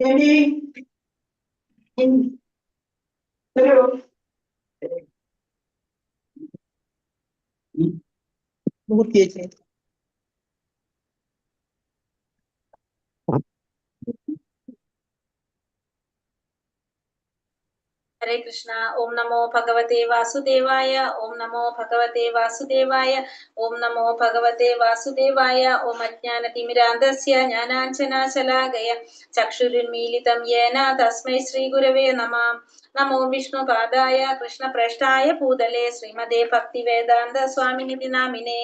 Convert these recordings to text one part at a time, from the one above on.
हरे कृष्णा। ओम नमो भगवते वासुदेवाय। ओम नमो भगवते वासुदेवाय। ओम नमो भगवते वासुदेवाय। ओम अज्ञानतिमिरान्धस्य ज्ञानाञ्जनाशलाकय चक्षुरुन्मीलितं येन तस्मै श्रीगुरवे नमः। नमो विष्णुपादाय कृष्णप्रेष्ठाय भूतले श्रीमते भक्तिवेदान्त स्वामिनिधि नामिने।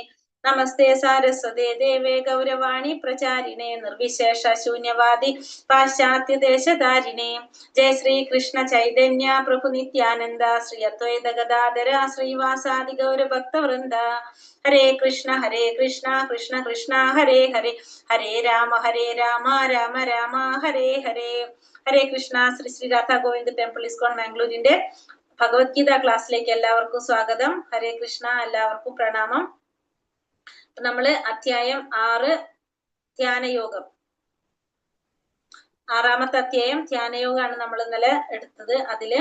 नमस्ते सारस्वते देवे गौरवाणी प्रचारिणे निर्विशेष शून्यवादी पाश्चात्य देशधारिणे। जय श्री कृष्ण चैतन्य प्रभु नित्यानंद श्री अद्वैत गदाधर श्रीवासादि गौर भक्त वृंद। हरे कृष्ण कृष्ण कृष्ण हरे हरे, हरे राम राम राम हरे हरे. ഹരേ കൃഷ്ണ. ശ്രീ ശ്രീ രാധാ ഗോവിന്ദ് ടെമ്പിൾ ഇസ്കോൺ മാംഗ്ലൂരിന്റെ ഭഗവത്ഗീത ക്ലാസ്സിലേക്ക് എല്ലാവർക്കും സ്വാഗതം. ഹരേ കൃഷ്ണ. എല്ലാവർക്കും പ്രണാമം. നമ്മള് അധ്യായം 6 ധ്യാനയോഗം, 6ാമത്തെ അധ്യായം ധ്യാനയോഗമാണ് നമ്മൾ ഇന്നലെ എടുത്തത്. അതില്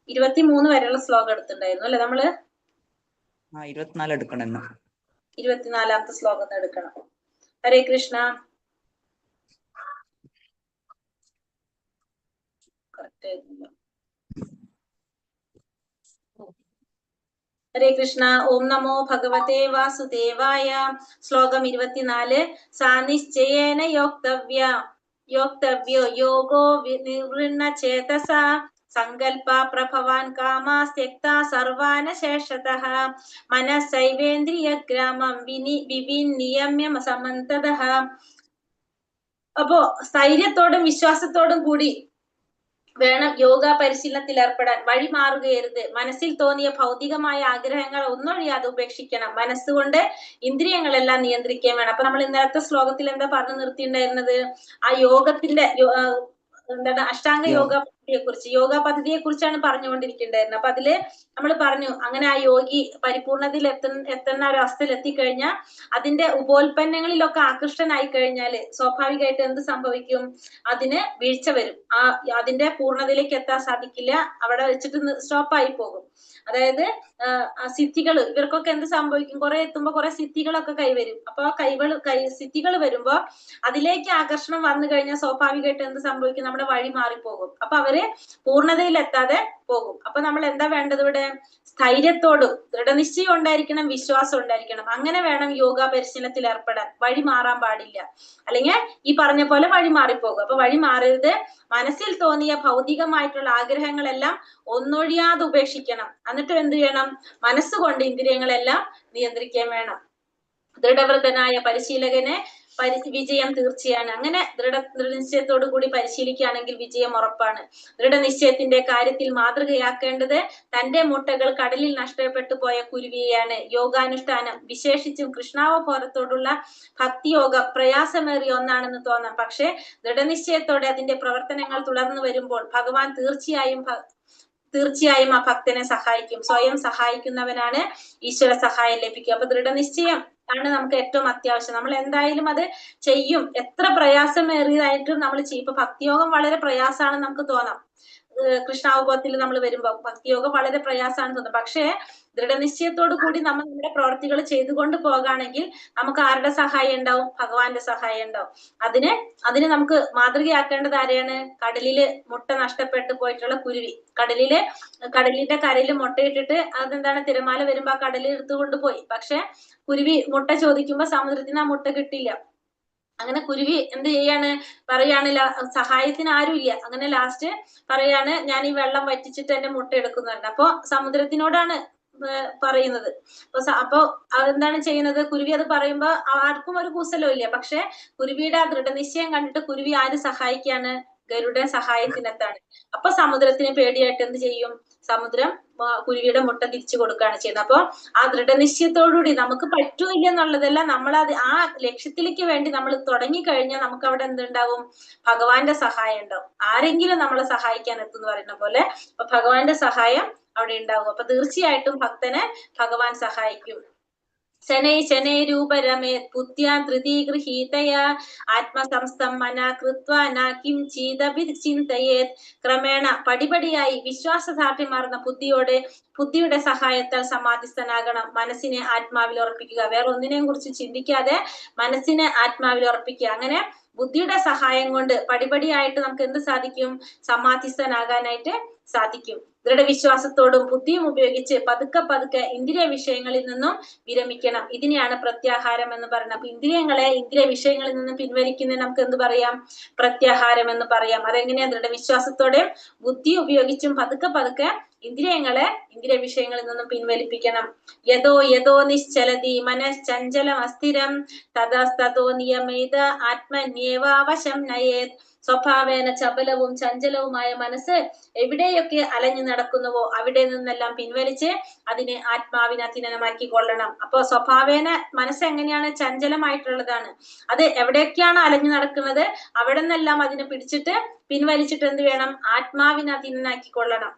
23 വരെയുള്ള ശ്ലോകം എടുത്തിട്ടുണ്ടായിരുന്നു അല്ലെ? നമ്മള് 24 എടുക്കണം. 24ാമത്തെ ശ്ലോകം എടുക്കണം. ഹരേ കൃഷ്ണ. ഹരേ കൃഷ്ണ. ഓം നമോ ഭഗവതേ വാസുദേവായ. ശ്ലോകം 24. സാനിശ്ചയേന യോക്തവ്യോ യോഗോ നിവൃണ്ണ ചേതസ സങ്കൽപ പ്രഭവാൻ കാമാസ്ത്യക്ത സർവാനശേഷതഃ മനസ്സൈവേന്ദ്രിയ ഗ്രാമം വിനിയമം സമന്തതഃ. അപ്പോ സ്ഥൈര്യത്തോടും വിശ്വാസത്തോടും കൂടി വേണം യോഗ പരിശീലനത്തിൽ ഏർപ്പെടാൻ. വഴി മാറുകയരുത്. മനസ്സിൽ തോന്നിയ ഭൗതികമായ ആഗ്രഹങ്ങൾ ഒന്നൊഴിയാതെ ഉപേക്ഷിക്കണം. മനസ്സുകൊണ്ട് ഇന്ദ്രിയങ്ങളെല്ലാം നിയന്ത്രിക്കാൻ വേണം. അപ്പൊ നമ്മൾ ഇന്നലത്തെ ശ്ലോകത്തിൽ എന്താ പറഞ്ഞു നിർത്തിയിട്ടുണ്ടായിരുന്നത്? ആ യോഗത്തിന്റെ എന്താണ് അഷ്ടാംഗ യോഗ പദ്ധതിയെ കുറിച്ചാണ് പറഞ്ഞുകൊണ്ടിരിക്കുന്നുണ്ടായിരുന്നത്. അപ്പൊ അതില് നമ്മൾ പറഞ്ഞു, അങ്ങനെ ആ യോഗി പരിപൂർണതയിൽ എത്തുന്ന ഒരു അവസ്ഥയിൽ എത്തിക്കഴിഞ്ഞാൽ അതിന്റെ ഉപോൽപ്പന്നങ്ങളിലൊക്കെ ആകൃഷ്ടനായി കഴിഞ്ഞാല് സ്വാഭാവികമായിട്ട് എന്ത് സംഭവിക്കും? അതിന് വീഴ്ച വരും. അതിന്റെ പൂർണ്ണതയിലേക്ക് എത്താൻ സാധിക്കില്ല. അവിടെ വെച്ചിട്ട് സ്റ്റോപ്പായി പോകും. അതായത് സിദ്ധികൾ, ഇവർക്കൊക്കെ എന്ത് സംഭവിക്കും? കുറെ എത്തുമ്പോ കുറെ സിദ്ധികളൊക്കെ കൈവരും. അപ്പൊ സിദ്ധികൾ വരുമ്പോ അതിലേക്ക് ആകർഷണം വന്നു കഴിഞ്ഞാൽ സ്വാഭാവികമായിട്ട് എന്ത് സംഭവിക്കും? നമ്മുടെ വഴി മാറിപ്പോകും. അപ്പൊ അവര് പൂർണ്ണതയിലെത്താതെ പോകും. അപ്പൊ നമ്മൾ എന്താ വേണ്ടത്? ഇവിടെ സ്ഥൈര്യത്തോടും ദൃഢനിശ്ചയം ഉണ്ടായിരിക്കണം, വിശ്വാസം ഉണ്ടായിരിക്കണം. അങ്ങനെ വേണം യോഗ പരിശീലനത്തിൽ ഏർപ്പെടാൻ. വഴി മാറാൻ പാടില്ല, അല്ലെങ്കിൽ ഈ പറഞ്ഞ പോലെ വഴി മാറിപ്പോകും. അപ്പൊ വഴി മാറരുത്. മനസ്സിൽ തോന്നിയ ഭൗതികമായിട്ടുള്ള ആഗ്രഹങ്ങളെല്ലാം ഒന്നൊഴിയാതെ ഉപേക്ഷിക്കണം. എന്നിട്ട് എന്ത് ചെയ്യണം? മനസ്സുകൊണ്ട് ഇന്ദ്രിയങ്ങളെല്ലാം നിയന്ത്രിക്കാൻ വേണം. ദൃഢവ്രതനായ പരിശീലകന് വിജയം തീർച്ചയാണ്. അങ്ങനെ ദൃഢനിശ്ചയത്തോടു കൂടി പരിശീലിക്കുകയാണെങ്കിൽ വിജയം ഉറപ്പാണ്. ദൃഢനിശ്ചയത്തിന്റെ കാര്യത്തിൽ മാതൃകയാക്കേണ്ടത് തന്റെ മുട്ടകൾ കടലിൽ നഷ്ടപ്പെട്ടു പോയ കുരുവിയെയാണ്. യോഗാനുഷ്ഠാനം, വിശേഷിച്ചും കൃഷ്ണാവബോധത്തോടുള്ള ഭക്തിയോഗം പ്രയാസമേറിയ ഒന്നാണെന്ന് തോന്നാം. പക്ഷെ ദൃഢനിശ്ചയത്തോടെ അതിന്റെ പ്രവർത്തനങ്ങൾ തുടർന്നു വരുമ്പോൾ ഭഗവാൻ തീർച്ചയായും ആ ഭക്തനെ സഹായിക്കും. സ്വയം സഹായിക്കുന്നവനാണ് ഈശ്വര സഹായം ലഭിക്കുക. അപ്പൊ ദൃഢനിശ്ചയം ആണ് നമുക്ക് ഏറ്റവും അത്യാവശ്യം. നമ്മൾ എന്തായാലും അത് ചെയ്യും. എത്ര പ്രയാസമേറിയതായിട്ടും നമ്മൾ ചെയ്യും. ഇപ്പൊ ഭക്തിയോഗം വളരെ പ്രയാസമാണെന്ന് നമുക്ക് തോന്നാം. കൃഷ്ണാവബോധത്തിൽ നമ്മൾ വരുമ്പോൾ ഭക്തിയോഗം വളരെ പ്രയാസമാണെന്ന് തോന്നും. പക്ഷേ ദൃഢനിശ്ചയത്തോടു കൂടി നമ്മൾ നമ്മുടെ പ്രവർത്തികൾ ചെയ്തുകൊണ്ട് പോകുകയാണെങ്കിൽ നമുക്ക് ആരുടെ സഹായം ഉണ്ടാവും? ഭഗവാന്റെ സഹായം ഉണ്ടാവും. അതിന് നമുക്ക് മാതൃകയാക്കേണ്ടത് ആരെയാണ്? കടലില് മുട്ട നഷ്ടപ്പെട്ടു പോയിട്ടുള്ള കുരുവി. കടലിന്റെ കരയിൽ മുട്ടയിട്ടിട്ട് അതെന്താണ്, തിരമാല വരുമ്പോ ആ കടലിൽ എടുത്തുകൊണ്ട് പോയി. പക്ഷെ കുരുവി മുട്ട ചോദിക്കുമ്പോ സമുദ്രത്തിന് ആ മുട്ട കിട്ടില്ല. അങ്ങനെ കുരുവി എന്ത് ചെയ്യാണ്? പറയാണ് സഹായത്തിന് ആരുമില്ല. അങ്ങനെ ലാസ്റ്റ് പറയാണ്, ഞാൻ ഈ വെള്ളം വറ്റിച്ചിട്ട് എന്റെ മുട്ട എടുക്കുന്നുണ്ട്. അപ്പൊ സമുദ്രത്തിനോടാണ് പറയുന്നത്. അപ്പൊ അതെന്താണ് ചെയ്യുന്നത്? കുരുവി അത് പറയുമ്പോ ആർക്കും ഒരു കൂസലവും ഇല്ല. പക്ഷെ കുരുവിയുടെ ആ ദൃഢനിശ്ചയം കണ്ടിട്ട് കുരുവി ആര് സഹായിക്കാണ്? ഗരുഡൻ സഹായത്തിനെത്താണ്. അപ്പൊ സമുദ്രത്തിന് പേടിയായിട്ട് എന്ത് ചെയ്യും? സമുദ്രം കുരുവിയുടെ മുട്ട തിരിച്ചു കൊടുക്കുകയാണ് ചെയ്യുന്നത്. അപ്പൊ ആ ദൃഢനിശ്ചയത്തോടുകൂടി നമുക്ക് പറ്റൂല്ല എന്നുള്ളതല്ല, നമ്മളത് ആ ലക്ഷ്യത്തിലേക്ക് വേണ്ടി നമ്മൾ തുടങ്ങിക്കഴിഞ്ഞാൽ നമുക്ക് അവിടെ എന്തുണ്ടാവും? ഭഗവാന്റെ സഹായം ഉണ്ടാവും. ആരെങ്കിലും നമ്മളെ സഹായിക്കാൻ എത്തും എന്ന് പറയുന്ന പോലെ അപ്പൊ ഭഗവാന്റെ സഹായം അവിടെ ഉണ്ടാവും. അപ്പൊ തീർച്ചയായിട്ടും ഭക്തനെ ഭഗവാൻ സഹായിക്കും. ശനൈ രൂപരമേത് ബുദ്ധ്യാ ധൃതി ഗൃഹീതയാ ആത്മസംസ്ഥം മനാ കൃത്വാ ന കിംചിദപി ചിന്തയേത്. ക്രമേണ പടിപടിയായി വിശ്വാസദാർഢ്യമാർന്ന ബുദ്ധിയുടെ സഹായത്താൽ സമാധിസ്ഥനാകണം. മനസ്സിനെ ആത്മാവിൽ ഉറപ്പിക്കുക. വേറെ ഒന്നിനെയും കുറിച്ച് ചിന്തിക്കാതെ മനസ്സിനെ ആത്മാവിൽ ഉറപ്പിക്കുക. അങ്ങനെ ബുദ്ധിയുടെ സഹായം കൊണ്ട് പടിപടിയായിട്ട് നമുക്ക് എന്ത് സാധിക്കും? സമാധിസ്ഥനാകാനായിട്ട് സാധിക്കും. ദൃഢവിശ്വാസത്തോടും ബുദ്ധിയും ഉപയോഗിച്ച് പതുക്കെ പതുക്കെ ഇന്ദ്രിയ വിഷയങ്ങളിൽ നിന്നും വിരമിക്കണം. ഇതിനെയാണ് പ്രത്യാഹാരം എന്ന് പറയുന്നത്. അപ്പൊ ഇന്ദ്രിയ വിഷയങ്ങളിൽ നിന്നും പിൻവലിക്കുന്നതിന് നമുക്ക് എന്ത് പറയാം? പ്രത്യാഹാരം എന്ന് പറയാം. അതെങ്ങനെയാ? ദൃഢവിശ്വാസത്തോടെയും ബുദ്ധി ഉപയോഗിച്ചും പതുക്കെ പതുക്കെ ഇന്ദ്രിയ വിഷയങ്ങളിൽ നിന്നും പിൻവലിപ്പിക്കണം. യഥോ നിശ്ചലതി മനശ്ചഞ്ചലം അസ്ഥിരം തതസ്തോ നിയമേത ആത്മന്യേവാവശം നയേത്. സ്വഭാവേന ചപലവും ചഞ്ചലവുമായ മനസ്സ് എവിടെയൊക്കെ അലഞ്ഞു നടക്കുന്നുവോ അവിടെ നിന്നെല്ലാം പിൻവലിച്ച് അതിനെ ആത്മാവിന് അധീനമാക്കി കൊള്ളണം. അപ്പൊ സ്വഭാവേന മനസ്സ് എങ്ങനെയാണ്? ചഞ്ചലമായിട്ടുള്ളതാണ്. അത് എവിടെയൊക്കെയാണ് അലഞ്ഞു നടക്കുന്നത് അവിടെ നിന്നെല്ലാം അതിനെ പിടിച്ചിട്ട് പിൻവലിച്ചിട്ട് എന്ത് വേണം? ആത്മാവിന് അധീനനാക്കി കൊള്ളണം.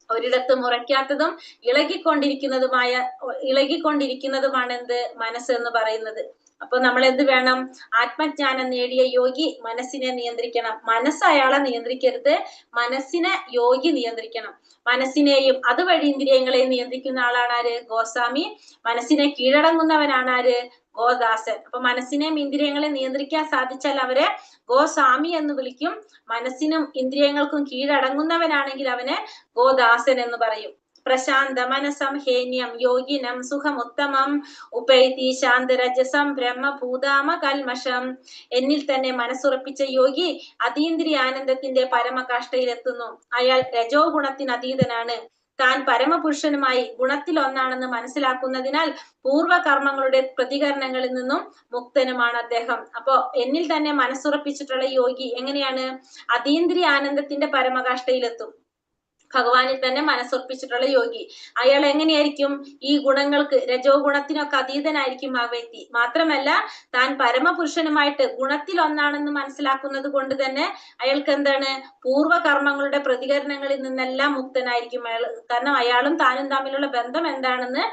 ഒരിടത്തും ഉറയ്ക്കാത്തതും ഇളകിക്കൊണ്ടിരിക്കുന്നതുമാണ് എന്ത്? മനസ്സ് എന്ന് പറയുന്നത്. അപ്പൊ നമ്മൾ എന്ത് വേണം? ആത്മജ്ഞാനം നേടിയ യോഗി മനസ്സിനെ നിയന്ത്രിക്കണം. മനസ്സ് അയാളെ നിയന്ത്രിക്കരുത്, മനസ്സിനെ യോഗി നിയന്ത്രിക്കണം. മനസ്സിനെയും അതുവഴി ഇന്ദ്രിയങ്ങളെയും നിയന്ത്രിക്കുന്ന ആളാണ് ആര്? ഗോസ്വാമി. മനസ്സിനെ കീഴടങ്ങുന്നവനാണ് ആര്? ഗോദാസൻ. അപ്പൊ മനസ്സിനെയും ഇന്ദ്രിയങ്ങളെ നിയന്ത്രിക്കാൻ സാധിച്ചാൽ അവരെ ഗോസ്വാമി എന്ന് വിളിക്കും. മനസ്സിനും ഇന്ദ്രിയങ്ങൾക്കും കീഴടങ്ങുന്നവനാണെങ്കിൽ അവനെ ഗോദാസൻ എന്ന് പറയും. പ്രശാന്ത മനസം ഹേന്യം യോഗിനം സുഖമുത്തമം ഉപൈതി ശാന്തരജസം ബ്രഹ്മഭൂതാമ കൽമഷം. എന്നിൽ തന്നെ മനസ്സുറപ്പിച്ച യോഗി അതീന്ദ്രിയ ആനന്ദത്തിന്റെ പരമകാഷ്ഠയിലെത്തുന്നു. അയാൾ രജോ ഗുണത്തിന് അതീതനാണ്. താൻ പരമപുരുഷനുമായി ഗുണത്തിൽ ഒന്നാണെന്ന് മനസ്സിലാക്കുന്നതിനാൽ പൂർവകർമ്മങ്ങളുടെ പ്രതികരണങ്ങളിൽ നിന്നും മുക്തനുമാണ് അദ്ദേഹം. അപ്പോ എന്നിൽ തന്നെ മനസ്സുറപ്പിച്ചിട്ടുള്ള യോഗി എങ്ങനെയാണ്? അതീന്ദ്രിയ ആനന്ദത്തിന്റെ പരമകാഷ്ഠയിലെത്തും. ഭഗവാനിൽ തന്നെ മനസ്സുറപ്പിച്ചിട്ടുള്ള യോഗി അയാൾ എങ്ങനെയായിരിക്കും? ഈ ഗുണങ്ങൾക്ക്, രജോ ഗുണത്തിനൊക്കെ അതീതനായിരിക്കും ആ വ്യക്തി. മാത്രമല്ല താൻ പരമപുരുഷനുമായിട്ട് ഗുണത്തിൽ ഒന്നാണെന്ന് മനസ്സിലാക്കുന്നത് കൊണ്ട് തന്നെ അയാൾക്ക് എന്താണ്? പൂർവകർമ്മങ്ങളുടെ പ്രതികരണങ്ങളിൽ നിന്നെല്ലാം മുക്തനായിരിക്കും അയാൾ. കാരണം അയാളും താനും തമ്മിലുള്ള ബന്ധം എന്താണെന്ന്,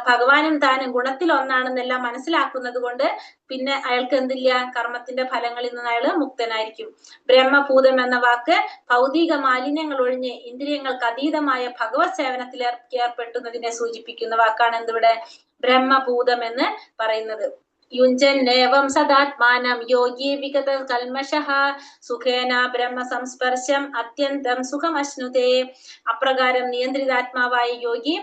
ഭഗവാനും താനും ഗുണത്തിൽ ഒന്നാണെന്നെല്ലാം മനസ്സിലാക്കുന്നത് കൊണ്ട് പിന്നെ അയാൾക്ക് എന്തില്ല? കർമ്മത്തിന്റെ ഫലങ്ങളിൽ നിന്ന് അയാൾ മുക്തനായിരിക്കും. ബ്രഹ്മഭൂതം എന്ന വാക്ക് ഭൗതിക മാലിന്യങ്ങൾ ഒഴിഞ്ഞ് ഇന്ദ്രിയങ്ങൾക്ക് അതീതമായ ഭഗവത് സേവനത്തിൽ ഏർപ്പെട്ടുന്നതിനെ സൂചിപ്പിക്കുന്ന വാക്കാണ് എന്തിവിടെ? ബ്രഹ്മഭൂതം എന്ന് പറയുന്നത്. യുഞ്ജന്നേവം സദാത്മാനം യോഗി വിഗത കൽമഷഃ സുഖേന ബ്രഹ്മ സംസ്പർശം അത്യന്തം സുഖമശ്നുതേ. അപ്രകാരം നിയന്ത്രിതാത്മാവായ യോഗി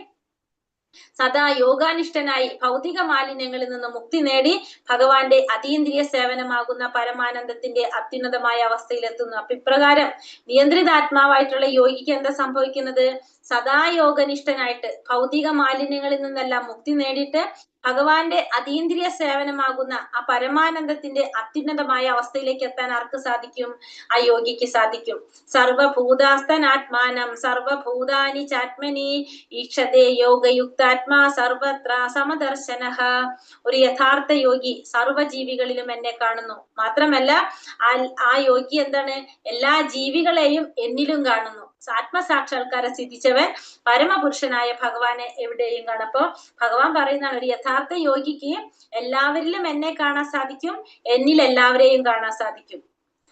സദാ യോഗാനിഷ്ഠനായി ഭൗതിക മാലിന്യങ്ങളിൽ നിന്ന് മുക്തി നേടി ഭഗവാന്റെ അതീന്ദ്രിയ സേവനമാകുന്ന പരമാനന്ദത്തിന്റെ അത്യുന്നതമായ അവസ്ഥയിലെത്തുന്നു. അപ്പൊ ഇപ്രകാരം നിയന്ത്രിതാത്മാവായിട്ടുള്ള യോഗിക്ക് എന്താ സംഭവിക്കുന്നത്? സദാ യോഗനിഷ്ഠനായിട്ട് ഭൗതിക മാലിന്യങ്ങളിൽ നിന്നെല്ലാം മുക്തി നേടിയിട്ട് ഭഗവാന്റെ അതീന്ദ്രിയ സേവനമാകുന്ന ആ പരമാനന്ദത്തിന്റെ അത്യുന്നതമായ അവസ്ഥയിലേക്ക് എത്താൻ ആർക്ക് സാധിക്കും? ആ യോഗിക്ക് സാധിക്കും. സർവഭൂതാസ്തനാത്മാനം സർവഭൂതാനി ചാത്മനി ഈക്ഷതേ യോഗയുക്താത്മാ സർവത്ര സമദർശനഃ. ഒരു യഥാർത്ഥ യോഗി സർവജീവികളിലും എന്നെ കാണുന്നു. മാത്രമല്ല ആ യോഗി എന്താണ്? എല്ലാ ജീവികളെയും എന്നിലും കാണുന്നു. ആത്മസാക്ഷാത്കാരം സിദ്ധിച്ചവൻ പരമപുരുഷനായ ഭഗവാനെ എവിടെയും കാണും. അപ്പൊ ഭഗവാൻ പറയുന്നതാണ്, ഒരു യഥാർത്ഥ യോഗിക്ക് എല്ലാവരിലും എന്നെ കാണാൻ സാധിക്കും, എന്നിൽ എല്ലാവരെയും കാണാൻ സാധിക്കും.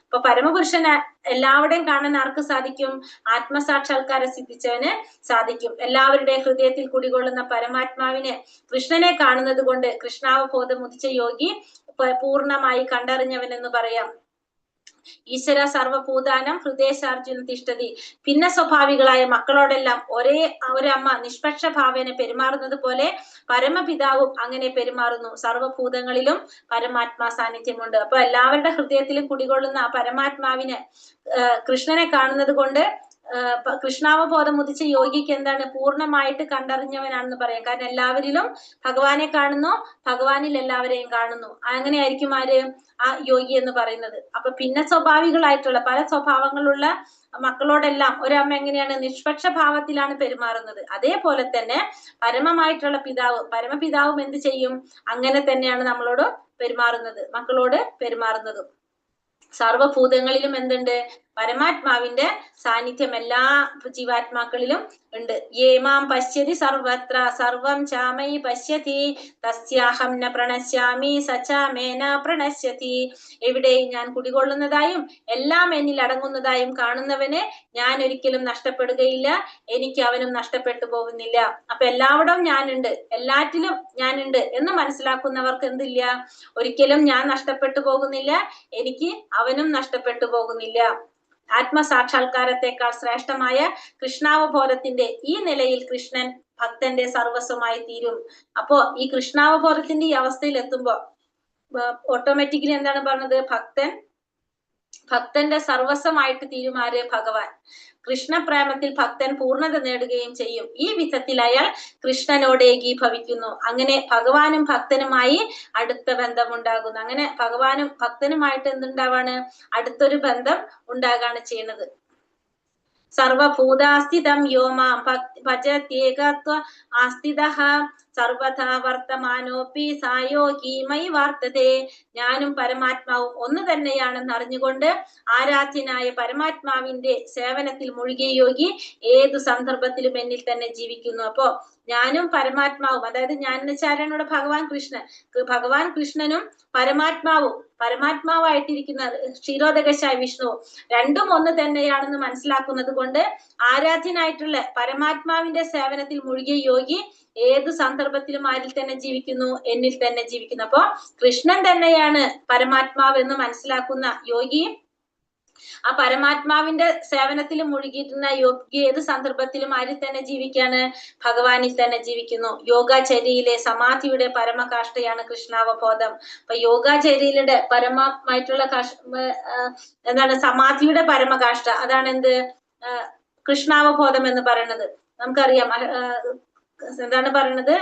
അപ്പൊ പരമപുരുഷനെ എല്ലാവരുടെയും കാണാൻ ആർക്ക് സാധിക്കും? ആത്മസാക്ഷാത്കാരം സിദ്ധിച്ചവന് സാധിക്കും. എല്ലാവരുടെയും ഹൃദയത്തിൽ കുടികൊള്ളുന്ന പരമാത്മാവിനെ, കൃഷ്ണനെ കാണുന്നത് കൊണ്ട് കൃഷ്ണാവബോധം ഉദിച്ച യോഗി പൂർണ്ണമായി കണ്ടറിഞ്ഞവൻ എന്ന് പറയാം. ഈശ്വര സർവഭൂതാനം ഹൃദയശാർജുന തിഷ്ഠതി. ഭിന്ന സ്വഭാവികളായ മക്കളോടെല്ലാം ഒരമ്മ നിഷ്പക്ഷ ഭാവേന പെരുമാറുന്നത് പോലെ പരമപിതാവും അങ്ങനെ പെരുമാറുന്നു. സർവഭൂതങ്ങളിലും പരമാത്മാ സാന്നിധ്യമുണ്ട്. അപ്പൊ എല്ലാവരുടെ ഹൃദയത്തിലും കുടികൊള്ളുന്ന ആ പരമാത്മാവിനെ, കൃഷ്ണനെ കാണുന്നത് കൊണ്ട് കൃഷ്ണാവബോധം ഉദിച്ച യോഗിക്ക് എന്താണ്? പൂർണ്ണമായിട്ട് കണ്ടറിഞ്ഞവനാണെന്ന് പറയാം. കാരണം എല്ലാവരിലും ഭഗവാനെ കാണുന്നു, ഭഗവാനിൽ എല്ലാവരെയും കാണുന്നു. അങ്ങനെയായിരിക്കും ആര്? ആ യോഗി എന്ന് പറയുന്നത്. അപ്പൊ ഭിന്ന സ്വഭാവികളായിട്ടുള്ള പല സ്വഭാവങ്ങളുള്ള മക്കളോടെല്ലാം ഒരമ്മ എങ്ങനെയാണ്? നിഷ്പക്ഷ ഭാവത്തിലാണ് പെരുമാറുന്നത്. അതേപോലെ തന്നെ പരമമായിട്ടുള്ള പരമപിതാവും എന്ത് ചെയ്യും? അങ്ങനെ തന്നെയാണ് നമ്മളോട് പെരുമാറുന്നത്, മക്കളോട് പെരുമാറുന്നതും. സർവഭൂതങ്ങളിലും എന്തുണ്ട്? പരമാത്മാവിന്റെ സാന്നിധ്യം എല്ലാ ജീവാത്മാക്കളിലും ഉണ്ട്. ഏമാം പശ്യതി സർവത്ര സർവം ചാമയി പശ്യതി തസ്യാഹം ന പ്രണശ്യാമി സചാമേന പ്രണശ്യതി. എവിടെയും ഞാൻ കുടികൊള്ളുന്നതായും എല്ലാം എന്നിൽ അടങ്ങുന്നതായും കാണുന്നവനെ ഞാൻ ഒരിക്കലും നഷ്ടപ്പെടുകയില്ല, എനിക്ക് അവനും നഷ്ടപ്പെട്ടു പോകുന്നില്ല. അപ്പൊ എല്ലാവിടവും ഞാനുണ്ട്, എല്ലാറ്റിലും ഞാനുണ്ട് എന്ന് മനസ്സിലാക്കുന്നവർക്ക് എന്തില്ല, ഒരിക്കലും ഞാൻ നഷ്ടപ്പെട്ടു പോകുന്നില്ല, എനിക്ക് അവനും നഷ്ടപ്പെട്ടു പോകുന്നില്ല. ആത്മസാക്ഷാത്കാരത്തെക്കാൾ ശ്രേഷ്ഠമായ കൃഷ്ണാവബോധത്തിന്റെ ഈ നിലയിൽ കൃഷ്ണൻ ഭക്തന്റെ സർവസ്വമായി തീരും. അപ്പോ ഈ കൃഷ്ണാവബോധത്തിന്റെ ഈ അവസ്ഥയിൽ എത്തുമ്പോ ഓട്ടോമാറ്റിക്കലി എന്താണ് പറഞ്ഞത്, ഭക്തന്റെ സർവസ്വമായിട്ട് തീരുമാര് ഭഗവാൻ. കൃഷ്ണപ്രേമത്തിൽ ഭക്തൻ പൂർണ്ണത നേടുകയും ചെയ്യും. ഈ വിധത്തിൽ അയാൾ കൃഷ്ണനോട് ഏകീഭവിക്കുന്നു. അങ്ങനെ ഭഗവാനും ഭക്തനുമായി അടുത്ത ബന്ധം ഉണ്ടാകുന്നു. അങ്ങനെ ഭഗവാനും ഭക്തനുമായിട്ട് എന്തുണ്ടാവാണ്, അടുത്തൊരു ബന്ധം ഉണ്ടാകാണ് ചെയ്യുന്നത്. സർവഭൂതാസ്ഥിതം യോ മാം ഭജത്യേകത്വ ആസ്ഥിതഃ സർവഥാ വർത്തമാനോപി സായോഗി മയി വർത്തതേ. ഞാനും പരമാത്മാവും ഒന്ന് തന്നെയാണെന്ന് അറിഞ്ഞുകൊണ്ട് ആരാധ്യനായ പരമാത്മാവിന്റെ സേവനത്തിൽ മുഴുകിയ യോഗി ഏതു സന്ദർഭത്തിലും എന്നിൽ തന്നെ ജീവിക്കുന്നു. അപ്പോ ഞാനും പരമാത്മാവും, അതായത് ഞാൻ എന്ന് വെച്ചാൽ ഇവിടെ ഭഗവാൻ കൃഷ്ണനും പരമാത്മാവായിട്ടിരിക്കുന്ന ക്ഷീരോദകശായ വിഷ്ണുവും രണ്ടും ഒന്ന് തന്നെയാണെന്ന് മനസ്സിലാക്കുന്നത് കൊണ്ട് ആരാധ്യനായിട്ടുള്ള പരമാത്മാവിന്റെ സേവനത്തിൽ മുഴുകിയ യോഗി ഏത് സന്ദർഭത്തിലും ആരിൽ തന്നെ ജീവിക്കുന്നു, എന്നിൽ തന്നെ ജീവിക്കുന്നു. അപ്പോ കൃഷ്ണൻ തന്നെയാണ് പരമാത്മാവ് എന്ന് മനസ്സിലാക്കുന്ന യോഗി ആ പരമാത്മാവിന്റെ സേവനത്തിൽ മുഴുകിയിരുന്ന യോഗി ഏത് സന്ദർഭത്തിലും ആരിൽ തന്നെ ജീവിക്കാണ്, ഭഗവാനിൽ തന്നെ ജീവിക്കുന്നു. യോഗാചര്യയിലെ സമാധിയുടെ പരമകാഷ്ഠയാണ് കൃഷ്ണാവബോധം. അപ്പൊ യോഗാചര്യയിലെ പരമമായിട്ടുള്ള എന്താണ് സമാധിയുടെ പരമകാഷ്ഠ, അതാണ് എന്ത് കൃഷ്ണാവബോധം എന്ന് പറയുന്നത്. നമുക്കറിയാം എന്താണ് പറയുന്നത്,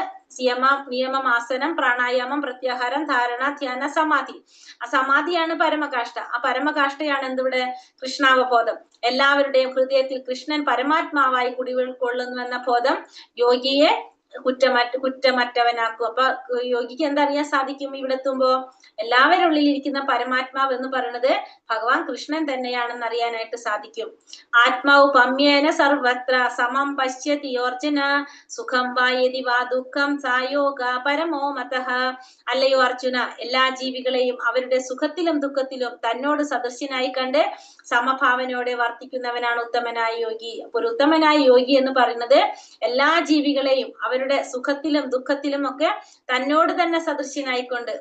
നിയമം, ആസനം, പ്രാണായാമം, പ്രത്യാഹാരം, ധാരണ, ധ്യാന, സമാധി. ആ സമാധിയാണ് പരമകാഷ്ഠ. ആ പരമകാഷ്ഠയാണ് എന്തിവിടെ കൃഷ്ണാവബോധം. എല്ലാവരുടെയും ഹൃദയത്തിൽ കൃഷ്ണൻ പരമാത്മാവായി കുടികൊള്ളുന്നുവെന്ന ബോധം യോഗിയെ കുറ്റമറ്റവനാക്കും. അപ്പൊ യോഗിക്ക് എന്തറിയാൻ സാധിക്കും, ഇവിടെ എത്തുമ്പോ എല്ലാവരുടെ ഉള്ളിലിരിക്കുന്ന പരമാത്മാവ് എന്ന് പറയുന്നത് ഭഗവാൻ കൃഷ്ണൻ തന്നെയാണെന്ന് അറിയാനായിട്ട് സാധിക്കും. ആത്മാവ് പമ്യേന സർവത്ര സമം പശ്യതി അർജുന സുഖം വായതി വാ ദുഃഖം സായോഗ പരമോ മതഃ. അല്ലയോ അർജുന, എല്ലാ ജീവികളെയും അവരുടെ സുഖത്തിലും ദുഃഖത്തിലും തന്നോട് സദൃശ്യനായി കണ്ട് സമഭാവനയോടെ വർത്തിക്കുന്നവനാണ് ഉത്തമനായ യോഗി. അപ്പൊ ഒരു ഉത്തമനായ യോഗി എന്ന് പറയുന്നത് എല്ലാ ജീവികളെയും അവരുടെ സുഖത്തിലും ദുഃഖത്തിലും ഒക്കെ തന്നോട് തന്നെ സദൃശ്യനായിക്കൊണ്ട്,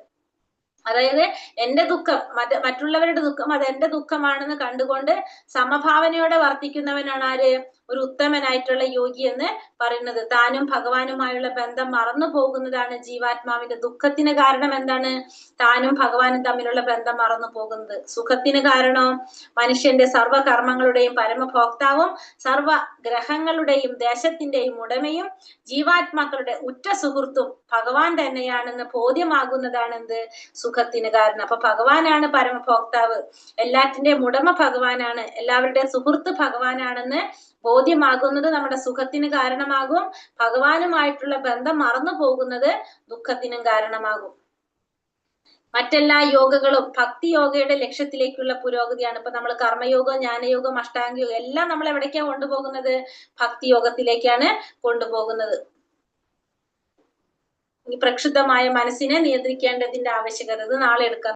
അതായത് എന്റെ ദുഃഖം മറ്റുള്ളവരുടെ ദുഃഖം അത് എന്റെ ദുഃഖമാണെന്ന് കണ്ടുകൊണ്ട് സമഭാവനയോടെ വർത്തിക്കുന്നവനാണ് ആര്, ഒരു ഉത്തമനായിട്ടുള്ള യോഗി എന്ന് പറയുന്നത്. താനും ഭഗവാനുമായുള്ള ബന്ധം മറന്നു പോകുന്നതാണ് ജീവാത്മാവിന്റെ ദുഃഖത്തിന് കാരണം. എന്താണ്, താനും ഭഗവാനും തമ്മിലുള്ള ബന്ധം മറന്നു പോകുന്നത്. സുഖത്തിന് കാരണം മനുഷ്യന്റെ സർവകർമ്മങ്ങളുടെയും പരമഭോക്താവും സർവ ഗ്രഹങ്ങളുടെയും ദേശത്തിന്റെയും ഉടമയും ജീവാത്മാക്കളുടെ ഉറ്റ സുഹൃത്തും ഭഗവാൻ തന്നെയാണെന്ന് ബോധ്യമാകുന്നതാണ് എന്ത്, സുഖത്തിന് കാരണം. അപ്പൊ ഭഗവാനാണ് പരമഭോക്താവ്, എല്ലാറ്റിന്റെയും ഉടമ ഭഗവാനാണ്, എല്ലാവരുടെയും സുഹൃത്ത് ഭഗവാനാണെന്ന് ബോധ്യമാകുന്നത് നമ്മുടെ സുഖത്തിന് കാരണമാകും. ഭഗവാനുമായിട്ടുള്ള ബന്ധം മറന്നു പോകുന്നത് ദുഃഖത്തിനും കാരണമാകും. മറ്റെല്ലാ യോഗകളും ഭക്തി യോഗയുടെ ലക്ഷ്യത്തിലേക്കുള്ള പുരോഗതിയാണ്. ഇപ്പൊ നമ്മൾ കർമ്മയോഗം, ജ്ഞാനയോഗം, അഷ്ടാംഗയോഗം എല്ലാം നമ്മൾ എവിടേക്കാണ് കൊണ്ടുപോകുന്നത്, ഭക്തി യോഗത്തിലേക്കാണ് കൊണ്ടുപോകുന്നത്. ഈ പ്രക്ഷുബ്ധമായ മനസ്സിനെ നിയന്ത്രിക്കേണ്ടതിന്റെ ആവശ്യകത നാളെ എടുക്കാം.